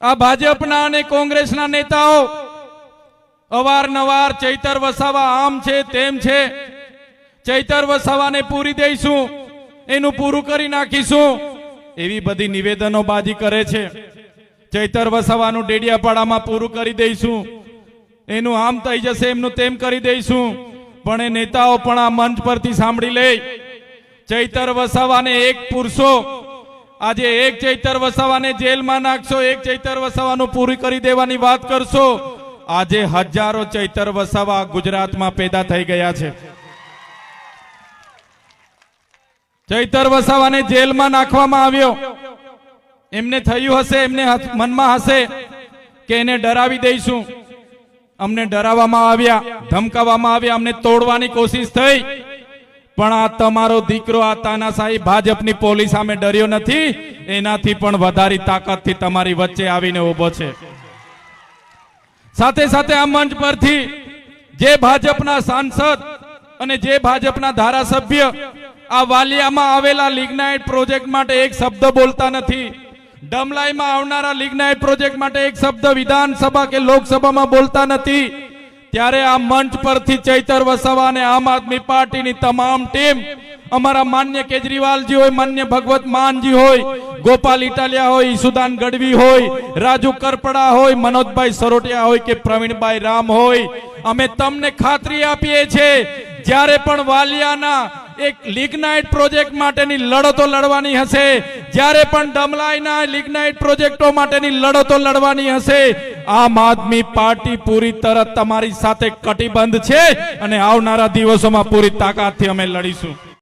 આ ભાજપના અને કોંગ્રેસના નેતાઓ અવારનવાર ચૈતર વસાવા આમ છે તેમ છે, ચૈતર વસાવાને પૂરી દઈશું, એનું પૂરું કરી નાખીશું, એવી બધી નિવેદનોબાજી કરે છે। ચૈતર વસાવાનું ડેડિયાપાડામાં પૂરું કરી દઈશું, એનું આમ થઈ જશે, એમનું તેમ કરી દઈશું, પણ એ નેતાઓ પણ આ મંચ પરથી સાંભળી લે, ચૈતર વસાવાને એક પૂરશો, આજે એક ચૈતર વસાવાને જેલમાં નાખશો, એક ચૈતર વસાવાનું પૂરી કરી દેવાની વાત કરશો, આજે હજારો ચૈતર વસાવા ગુજરાતમાં પેદા થઈ ગયા છે। ચૈતર વસાવાને જેલમાં નાખવામાં આવ્યો, એમને થયું હશે, એમને મનમાં હશે કે એને ડરાવી દઈશું, અમને ડરાવવામાં આવ્યા, ધમકાવવામાં આવ્યા, અમને તોડવાની કોશિશ થઈ, પણ આ તમારો દીકરો આ તાનાશાહી ભાજપની પોલીસ સામે ડર્યો નથી, એનાથી પણ વધારે તાકાતથી તમારી વચ્ચે આવીને ઉભો છે। સાથે સાથે આ મંચ પરથી જે ભાજપના સાંસદ અને જે ભાજપના ધારાસભ્ય આ વાલિયામાં આવેલા લિગ્નાઇટ પ્રોજેક્ટ માટે એક શબ્દ બોલતા નથી, ડમલાઈમાં આવનારા લિગ્નાઇટ પ્રોજેક્ટ માટે એક શબ્દ વિધાનસભા કે લોકસભામાં બોલતા નથી, ત્યારે આ મંચ પરથી ચૈતર વસાવા અને આમ આદમી પાર્ટીની તમામ ટીમ, અમારા માન્ય કેજરીવાલજી હોય, માન્ય ભગવત માનજી હોય, ગોપાલ ઇટાલિયા હોય, ઈસુદાન ગઢવી હોય, રાજુ કરપડા હોય, મનોજભાઈ સરોટિયા હોય કે પ્રવીણભાઈ રામ હોય, અમે તમને ખાતરી આપીએ છીએ, જ્યારે પણ વાલિયાના એક લિગ્નાઇટ પ્રોજેક્ટ માટેની લડતો લડવાની હશે, જ્યારે પણ ડમલાઈના લિગ્નાઇટ પ્રોજેક્ટો માટેની લડતો લડવાની હશે, આમ આદમી પાર્ટી પૂરી તરત તમારી સાથે કટિબદ્ધ છે અને આવનારા દિવસોમાં પૂરી તાકાતથી અમે લડીશું।